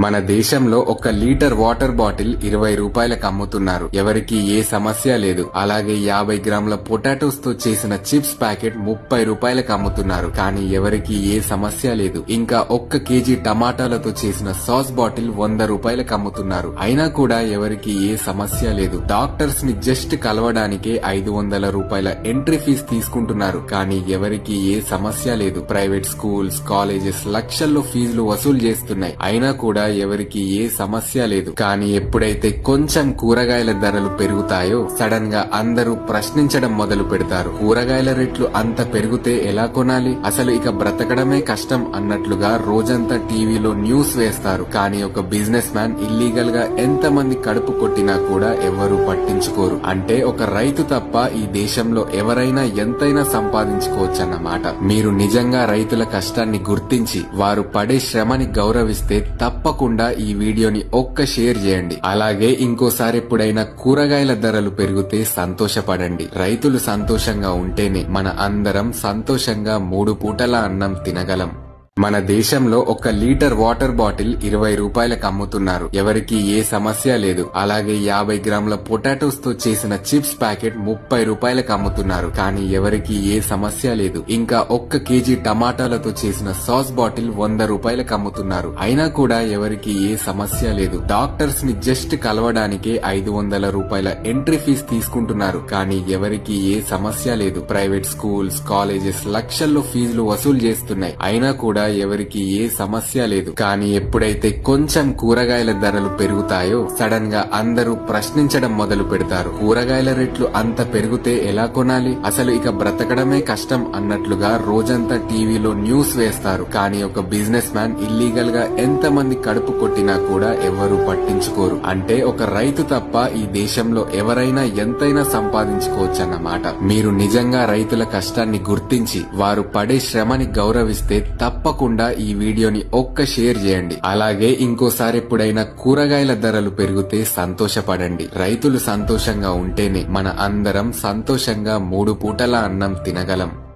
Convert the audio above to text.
మన దేశంలో ఒక లీటర్ వాటర్ బాటిల్ 20 రూపాయలకు అమ్ముతున్నారు. ఎవరికి ఏ సమస్య లేదు. అలాగే 50 గ్రాముల పొటాటోస్ తో చేసిన చిప్స్ ప్యాకెట్ 30 రూపాయలకు అమ్ముతున్నారు. కానీ ఎవరికి ఏ సమస్య లేదు. ఇంకా 1 కేజీ టమాటాలతో చేసిన సాస్ బాటిల్ 100 రూపాయలకు అమ్ముతున్నారు. అయినా కూడా ఎవరికి ఏ సమస్య లేదు. డాక్టర్స్ ని జస్ట్ కలవడానికే 500 రూపాయల ఎంట్రీ ఫీజు తీసుకుంటున్నారు. కానీ ఎవరికి ఏ సమస్య లేదు. ప్రైవేట్ స్కూల్స్, కాలేజెస్ లక్షల్లో ఫీజులు వసూలు చేస్తున్నాయి. అయినా కూడా ఎవరికి ఏ సమస్య లేదు. కానీ ఎప్పుడైతే కొంచెం కూరగాయల ధరలు పెరుగుతాయో సడన్ గా అందరూ ప్రశ్నించడం మొదలు పెడతారు. కూరగాయల రేట్లు అంత పెరిగితే ఎలా కొనాలి, అసలు ఇక బ్రతకడమే కష్టం అన్నట్లుగా రోజంతా టీవీలో న్యూస్ వేస్తారు. కానీ ఒక బిజినెస్ మ్యాన్ ఇల్లీగల్ గా ఎంతమంది కడుపు కొట్టినా కూడా ఎవరూ పట్టించుకోరు. అంటే ఒక రైతు తప్ప ఈ దేశంలో ఎవరైనా ఎంతైనా సంపాదించుకోవచ్చన్నమాట. మీరు నిజంగా రైతుల కష్టాన్ని గుర్తించి వారు పడే శ్రమని గౌరవిస్తే తప్పకుండా ఈ వీడియోని ఒక్క షేర్ చేయండి. అలాగే ఇంకోసారి ఎప్పుడైనా కూరగాయల ధరలు పెరిగితే సంతోషపడండి. రైతులు సంతోషంగా ఉంటేనే మన అందరం సంతోషంగా 3 పూటల అన్నం తినగలం. మన దేశంలో ఒక లీటర్ వాటర్ బాటిల్ 20 రూపాయలకు అమ్ముతున్నారు. ఎవరికి ఏ సమస్య లేదు. అలాగే 50 గ్రాముల పొటాటోస్ తో చేసిన చిప్స్ ప్యాకెట్ 30 రూపాయలకు అమ్ముతున్నారు. కానీ ఎవరికి ఏ సమస్య లేదు. ఇంకా 1 కేజీ టమాటాలతో చేసిన సాస్ బాటిల్ 100 రూపాయలకు అమ్ముతున్నారు. అయినా కూడా ఎవరికి ఏ సమస్య లేదు. డాక్టర్స్ ని జస్ట్ కలవడానికే 500 రూపాయల ఎంట్రీ ఫీజు తీసుకుంటున్నారు. కానీ ఎవరికి ఏ సమస్య లేదు. ప్రైవేట్ స్కూల్స్, కాలేజెస్ లక్షల్లో ఫీజులు వసూలు చేస్తున్నాయి. అయినా కూడా ఎవరికి ఏ సమస్య లేదు. కానీ ఎప్పుడైతే కొంచెం కూరగాయల ధరలు పెరుగుతాయో సడన్ గా అందరూ ప్రశ్నించడం మొదలు పెడతారు. కూరగాయల రేట్లు అంత పెరిగితే ఎలా కొనాలి, అసలు ఇక బ్రతకడమే కష్టం అన్నట్లుగా రోజంతా టీవీలో న్యూస్ వేస్తారు. కానీ ఒక బిజినెస్ మ్యాన్ ఇల్లీగల్ గా ఎంతమంది కడుపు కొట్టినా కూడా ఎవరూ పట్టించుకోరు. అంటే ఒక రైతు తప్ప ఈ దేశంలో ఎవరైనా ఎంతైనా సంపాదించుకోవచ్చన్నమాట. మీరు నిజంగా రైతుల కష్టాన్ని గుర్తించి వారు పడే శ్రమని గౌరవిస్తే తప్పకుండా ఈ వీడియోని ఒక్క షేర్ చేయండి. అలాగే ఇంకోసారి ఎప్పుడైనా కూరగాయల ధరలు పెరిగితే సంతోషపడండి. రైతులు సంతోషంగా ఉంటేనే మన అందరం సంతోషంగా 3 పూటల అన్నం తినగలం.